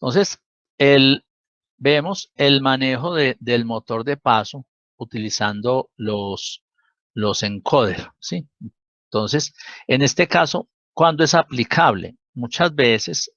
Entonces, vemos el manejo del motor de paso utilizando los encoders, ¿sí? Entonces, en este caso, ¿cuándo es aplicable? Muchas veces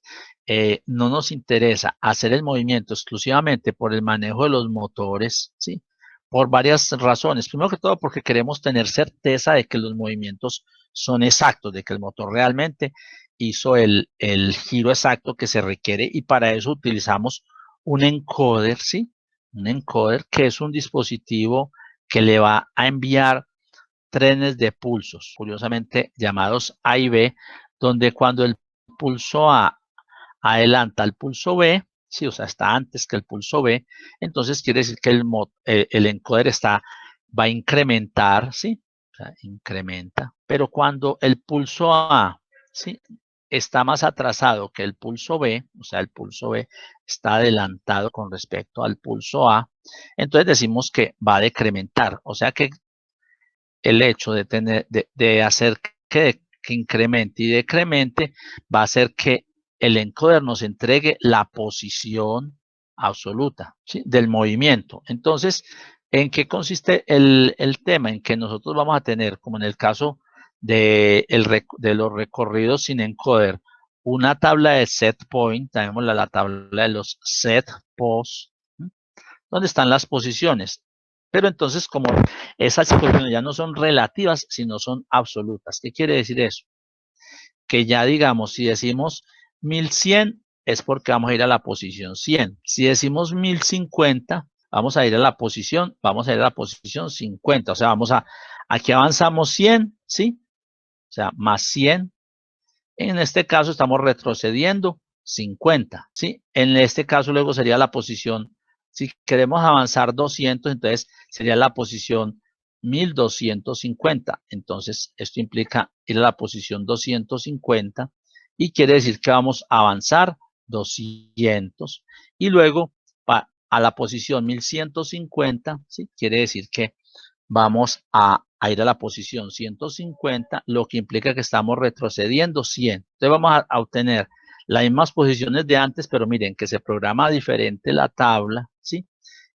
no nos interesa hacer el movimiento exclusivamente por el manejo de los motores, ¿sí? Por varias razones. Primero que todo, porque queremos tener certeza de que los movimientos son exactos, de que el motor realmente hizo el giro exacto que se requiere, y para eso utilizamos un encoder, ¿sí? Un encoder, que es un dispositivo que le va a enviar trenes de pulsos, curiosamente llamados A y B, donde cuando el pulso A adelanta al pulso B, sí, o sea, está antes que el pulso B, entonces quiere decir que el encoder va a incrementar, ¿sí? O sea, incrementa, pero cuando el pulso A, ¿sí?, está más atrasado que el pulso B, o sea, el pulso B está adelantado con respecto al pulso A, entonces decimos que va a decrementar, o sea que el hecho de hacer que incremente y decremente va a hacer que el encoder nos entregue la posición absoluta, ¿sí?, del movimiento. Entonces, ¿en qué consiste el tema? En que nosotros vamos a tener, como en el caso de los recorridos sin encoder, una tabla de set point, tenemos la tabla de los set posts, donde están las posiciones. Pero entonces, como esas posiciones ya no son relativas, sino son absolutas. ¿Qué quiere decir eso? Que ya digamos, si decimos 1100, es porque vamos a ir a la posición 100. Si decimos 1050, vamos a ir a la posición 50. O sea, aquí avanzamos 100, ¿sí? O sea, más 100. En este caso estamos retrocediendo 50, ¿sí? En este caso luego sería la posición, si queremos avanzar 200, entonces sería la posición 1250. Entonces esto implica ir a la posición 250 y quiere decir que vamos a avanzar 200. Y luego a la posición 1150, ¿sí? Quiere decir que vamos a ir a la posición 150, lo que implica que estamos retrocediendo 100. Entonces vamos a obtener las mismas posiciones de antes, pero miren que se programa diferente la tabla, ¿sí?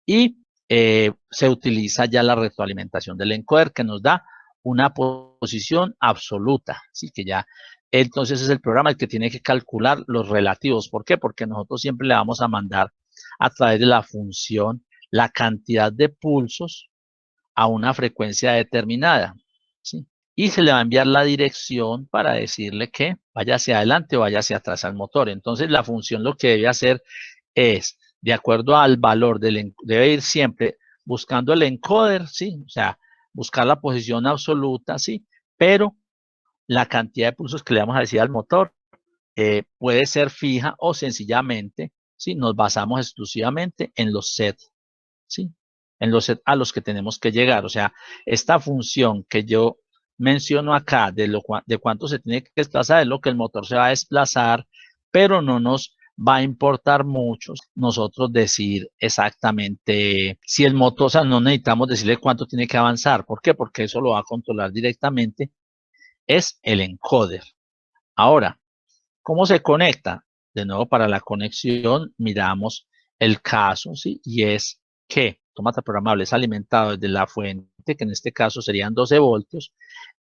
Y se utiliza ya la retroalimentación del encoder, que nos da una posición absoluta, ¿sí? Que ya, entonces es el programa el que tiene que calcular los relativos. ¿Por qué? Porque nosotros siempre le vamos a mandar a través de la función la cantidad de pulsos a una frecuencia determinada, ¿sí? Y se le va a enviar la dirección para decirle que vaya hacia adelante o vaya hacia atrás al motor. Entonces la función lo que debe hacer es, de acuerdo al valor debe ir siempre buscando el encoder, ¿sí? O sea, buscar la posición absoluta, ¿sí? Pero la cantidad de pulsos que le vamos a decir al motor puede ser fija o sencillamente, ¿sí?, nos basamos exclusivamente en los sets, ¿sí?, en los sets a los que tenemos que llegar. O sea, esta función que yo menciono acá de cuánto se tiene que desplazar es lo que el motor se va a desplazar, pero no nos va a importar mucho nosotros decir exactamente si el motor, o sea, no necesitamos decirle cuánto tiene que avanzar. ¿Por qué? Porque eso lo va a controlar directamente, es el encoder. Ahora, ¿cómo se conecta? De nuevo, para la conexión miramos el caso, ¿sí? Y es que autómata programable es alimentado desde la fuente, que en este caso serían 12 voltios.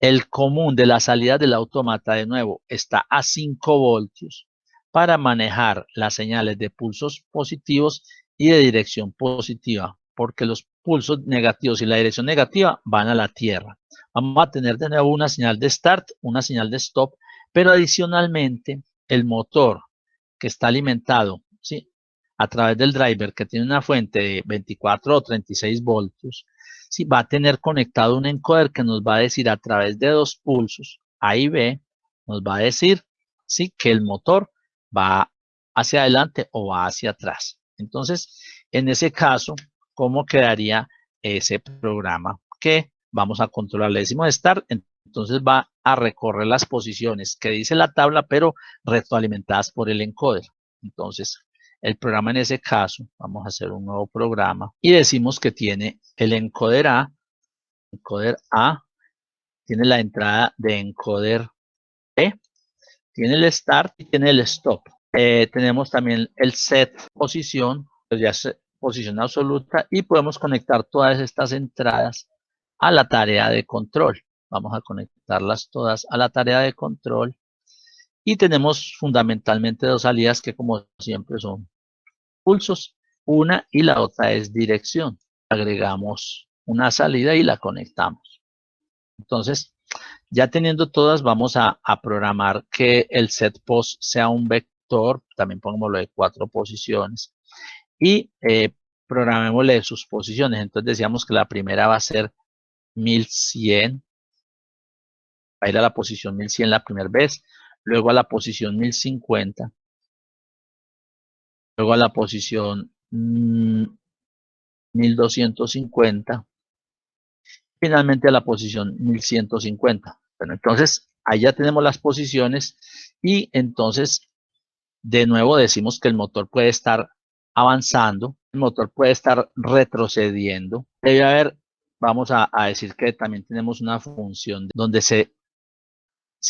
El común de la salida del autómata, de nuevo, está a 5 voltios para manejar las señales de pulsos positivos y de dirección positiva, porque los pulsos negativos y la dirección negativa van a la tierra. Vamos a tener de nuevo una señal de start, una señal de stop, pero adicionalmente el motor que está alimentado, ¿sí?, a través del driver, que tiene una fuente de 24 o 36 voltios, ¿sí?, va a tener conectado un encoder que nos va a decir a través de dos pulsos, A y B, nos va a decir, ¿sí?, que el motor va hacia adelante o va hacia atrás. Entonces, en ese caso, ¿cómo quedaría ese programa que vamos a controlar? Le decimos start, entonces va a recorrer las posiciones que dice la tabla, pero retroalimentadas por el encoder. Entonces, el programa en ese caso, vamos a hacer un nuevo programa y decimos que tiene el encoder A, tiene la entrada de encoder B, tiene el start y tiene el stop. Tenemos también el set posición, pues ya es posición absoluta, y podemos conectar todas estas entradas a la tarea de control. Vamos a conectarlas todas a la tarea de control. Y tenemos fundamentalmente dos salidas que, como siempre, son pulsos. Una y la otra es dirección. Agregamos una salida y la conectamos. Entonces, ya teniendo todas, vamos a programar que el set post sea un vector. También pongámoslo de 4 posiciones. Y programémosle sus posiciones. Entonces decíamos que la primera va a ser 1100. Va a ir a la posición 1100 la primera vez. Luego a la posición 1050. Luego a la posición 1250. Finalmente a la posición 1150. Bueno, entonces ahí ya tenemos las posiciones y entonces de nuevo decimos que el motor puede estar avanzando, el motor puede estar retrocediendo. Debe haber, vamos a decir que también tenemos una función donde se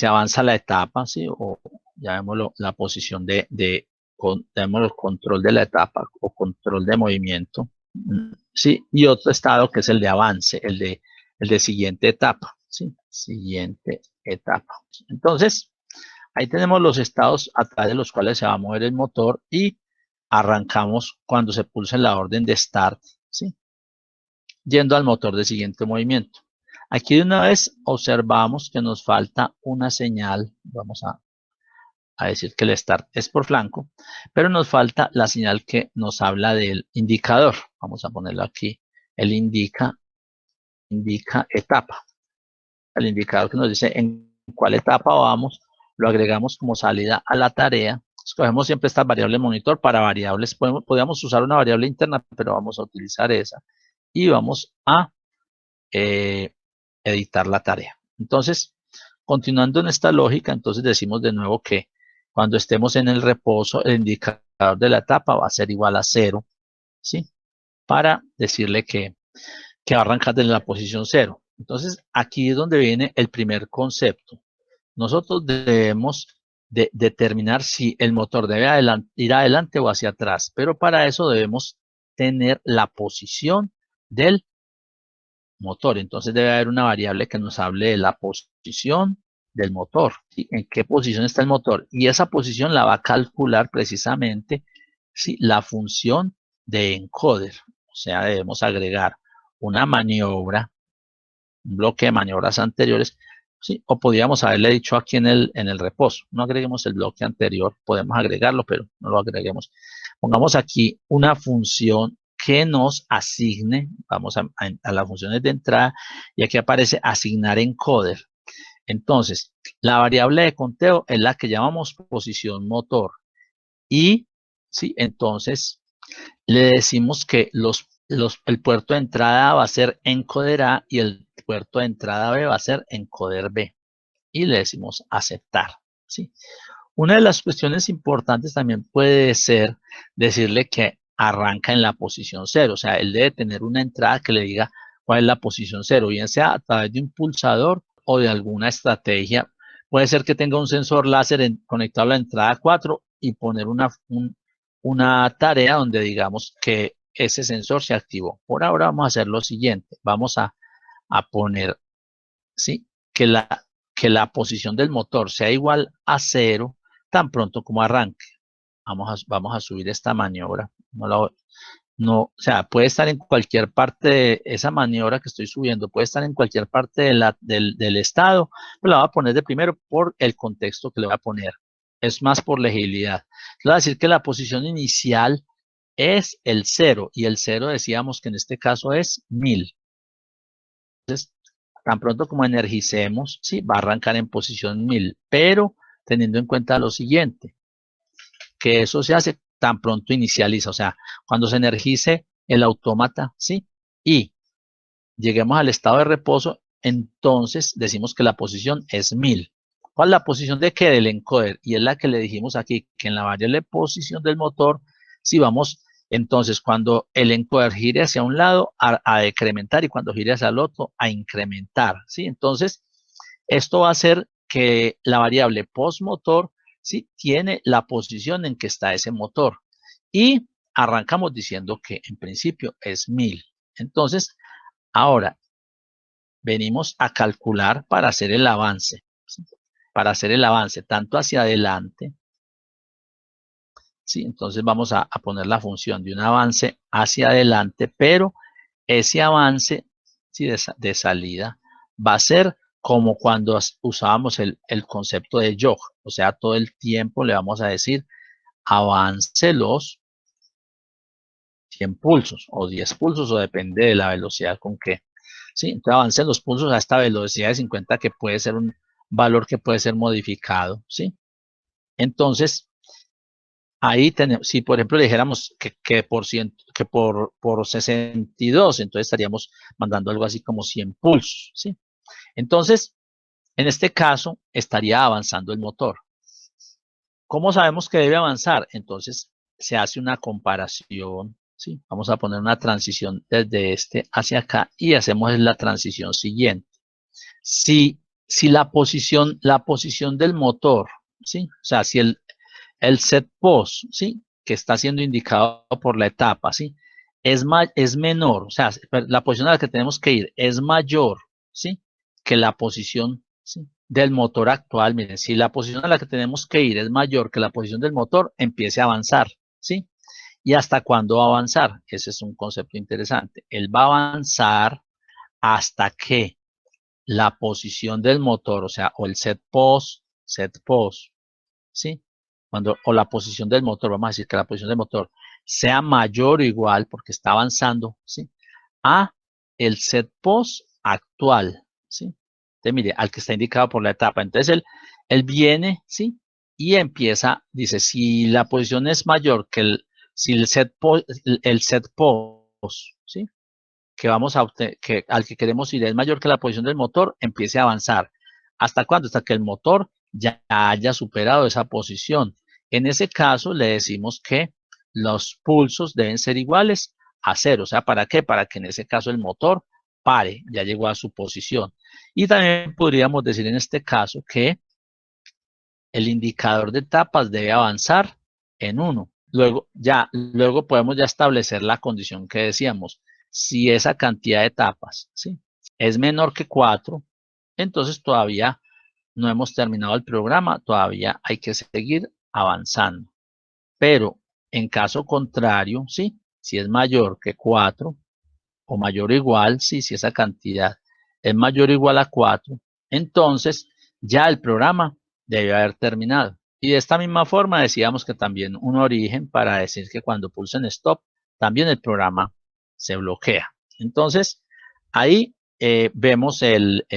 avanza la etapa, ¿sí? O llamémoslo la posición llamémoslo control de la etapa o control de movimiento, ¿sí? Y otro estado que es el de avance, el de siguiente etapa, ¿sí? Siguiente etapa. Entonces, ahí tenemos los estados a través de los cuales se va a mover el motor y arrancamos cuando se pulse la orden de start, ¿sí? Yendo al motor de siguiente movimiento. Aquí de una vez observamos que nos falta una señal. Vamos a decir que el start es por flanco, pero nos falta la señal que nos habla del indicador. Vamos a ponerlo aquí. El indica etapa. El indicador que nos dice en cuál etapa vamos, lo agregamos como salida a la tarea. Escogemos siempre esta variable monitor. Para variables podríamos usar una variable interna, pero vamos a utilizar esa. Y vamos a editar la tarea. Entonces, continuando en esta lógica, entonces decimos de nuevo que cuando estemos en el reposo, el indicador de la etapa va a ser igual a 0, ¿sí? Para decirle que va a arrancar desde la posición 0. Entonces, aquí es donde viene el primer concepto. Nosotros debemos determinar si el motor debe ir adelante o hacia atrás, pero para eso debemos tener la posición del motor. Entonces debe haber una variable que nos hable de la posición del motor, ¿sí? En qué posición está el motor. Y esa posición la va a calcular precisamente, ¿sí?, la función de encoder. O sea, debemos agregar una maniobra, un bloque de maniobras anteriores, ¿sí? O podríamos haberle dicho aquí en el reposo. No agreguemos el bloque anterior, podemos agregarlo, pero no lo agreguemos. Pongamos aquí una función que nos asigne, vamos a las funciones de entrada, y aquí aparece asignar encoder. Entonces, la variable de conteo es la que llamamos posición motor. Y, sí, entonces le decimos que el puerto de entrada va a ser encoder A y el puerto de entrada B va a ser encoder B. Y le decimos aceptar, ¿sí? Una de las cuestiones importantes también puede ser decirle que arranca en la posición 0. O sea, él debe tener una entrada que le diga cuál es la posición 0, bien sea a través de un pulsador o de alguna estrategia. Puede ser que tenga un sensor láser conectado a la entrada 4 y poner una tarea donde digamos que ese sensor se activó. Por ahora vamos a hacer lo siguiente. Vamos a poner, ¿sí?, que la posición del motor sea igual a 0 tan pronto como arranque. Vamos a subir esta maniobra. O sea, puede estar en cualquier parte de esa maniobra que estoy subiendo, puede estar en cualquier parte del estado, pero la voy a poner de primero por el contexto que le voy a poner. Es más por legibilidad. Le voy a decir que la posición inicial es el 0 y el 0 decíamos que en este caso es 1000. Entonces, tan pronto como energicemos, sí, va a arrancar en posición 1000, pero teniendo en cuenta lo siguiente, que eso se hace tan pronto inicializa, o sea, cuando se energice el autómata, sí, y lleguemos al estado de reposo, entonces decimos que la posición es 1000. ¿Cuál es la posición de qué? Del encoder, y es la que le dijimos aquí, que en la variable posición del motor, si vamos, entonces cuando el encoder gire hacia un lado, a decrementar, y cuando gire hacia el otro, a incrementar, ¿sí? Entonces, esto va a hacer que la variable postmotor ¿sí? Tiene la posición en que está ese motor. Y arrancamos diciendo que en principio es 1000. Entonces, ahora venimos a calcular para hacer el avance. ¿Sí? Para hacer el avance tanto hacia adelante. ¿Sí? Entonces vamos a poner la función de un avance hacia adelante, pero ese avance, ¿sí? de salida va a ser como cuando usábamos el concepto de jog. O sea, todo el tiempo le vamos a decir avance los 100 pulsos o 10 pulsos, o depende de la velocidad con que. ¿Sí? Entonces avance los pulsos a esta velocidad de 50, que puede ser un valor que puede ser modificado. ¿Sí? Entonces, ahí tenemos, si por ejemplo le dijéramos que por 62, entonces estaríamos mandando algo así como 100 pulsos. ¿Sí? Entonces, en este caso, estaría avanzando el motor. ¿Cómo sabemos que debe avanzar? Entonces, se hace una comparación. ¿Sí? Vamos a poner una transición desde este hacia acá y hacemos la transición siguiente. Si la posición del motor, ¿sí? O sea, si el set post, ¿sí? Que está siendo indicado por la etapa, ¿sí? Es menor, o sea, la posición a la que tenemos que ir es mayor, ¿sí? Que la posición, ¿sí? del motor actual. Miren, si la posición a la que tenemos que ir es mayor que la posición del motor, empiece a avanzar, ¿sí? ¿Y hasta cuándo va a avanzar? Ese es un concepto interesante. Él va a avanzar hasta que la posición del motor, o sea, o el set post, ¿sí? O la posición del motor, vamos a decir que la posición del motor sea mayor o igual, porque está avanzando, ¿sí? A el set post actual, ¿sí? Entonces, mire, al que está indicado por la etapa. Entonces, él viene, ¿sí? Y empieza, dice, si la posición es mayor que si el set post, ¿sí? Que vamos a al que queremos ir es mayor que la posición del motor, empiece a avanzar. ¿Hasta cuándo? Hasta que el motor ya haya superado esa posición. En ese caso, le decimos que los pulsos deben ser iguales a 0. O sea, ¿para qué? Para que en ese caso el motor pare, ya llegó a su posición. Y también podríamos decir en este caso que el indicador de etapas debe avanzar en 1. Luego podemos ya establecer la condición que decíamos. Si esa cantidad de etapas, ¿sí? es menor que 4, entonces todavía no hemos terminado el programa, todavía hay que seguir avanzando. Pero en caso contrario, ¿sí? Si es mayor que 4 o mayor o igual, ¿sí? Si esa cantidad es mayor o igual a 4, entonces ya el programa debe haber terminado. Y de esta misma forma decíamos que también un origen para decir que cuando pulsen stop, también el programa se bloquea. Entonces, ahí vemos el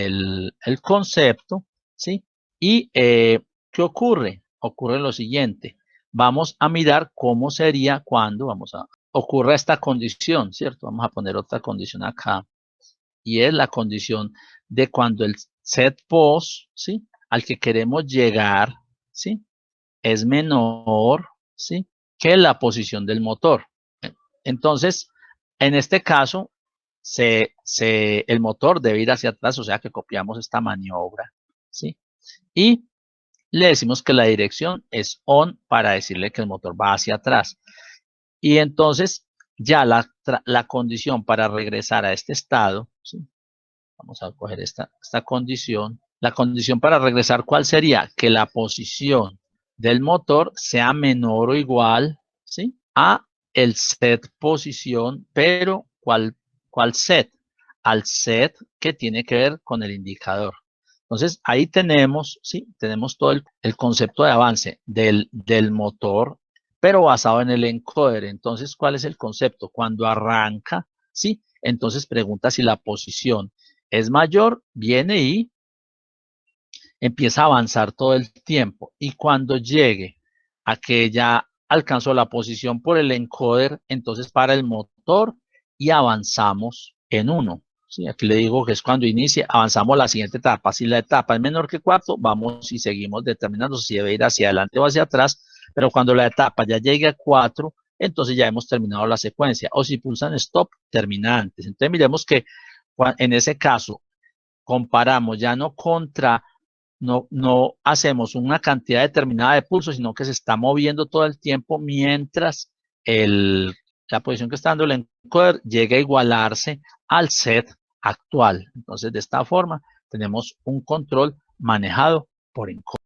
concepto, ¿sí? Y ¿qué ocurre? Ocurre lo siguiente. Vamos a mirar cómo sería cuando ocurra esta condición, ¿cierto? Vamos a poner otra condición acá. Y es la condición de cuando el set post, ¿sí? Al que queremos llegar, ¿sí? Es menor, ¿sí? Que la posición del motor. Entonces, en este caso, el motor debe ir hacia atrás, o sea que copiamos esta maniobra, ¿sí? Y le decimos que la dirección es on para decirle que el motor va hacia atrás. Y entonces, ya la condición para regresar a este estado, ¿sí? Vamos a coger esta condición. La condición para regresar, ¿cuál sería? Que la posición del motor sea menor o igual, ¿sí? A el set posición, pero ¿cuál set? Al set que tiene que ver con el indicador. Entonces, ahí tenemos, ¿sí? Tenemos todo el concepto de avance del motor, pero basado en el encoder. Entonces, ¿cuál es el concepto? Cuando arranca, ¿sí? Entonces pregunta si la posición es mayor, viene y empieza a avanzar todo el tiempo. Y cuando llegue a que ya alcanzó la posición por el encoder, entonces para el motor y avanzamos en 1. ¿Sí? Aquí le digo que es cuando inicie, avanzamos a la siguiente etapa. Si la etapa es menor que 4, vamos y seguimos determinando si debe ir hacia adelante o hacia atrás. Pero cuando la etapa ya llegue a 4, entonces ya hemos terminado la secuencia. O si pulsan stop, termina antes. Entonces miremos que en ese caso comparamos ya no contra no hacemos una cantidad determinada de pulsos, sino que se está moviendo todo el tiempo mientras la posición que está dando el encoder llega a igualarse al set actual. Entonces, de esta forma, tenemos un control manejado por encoder.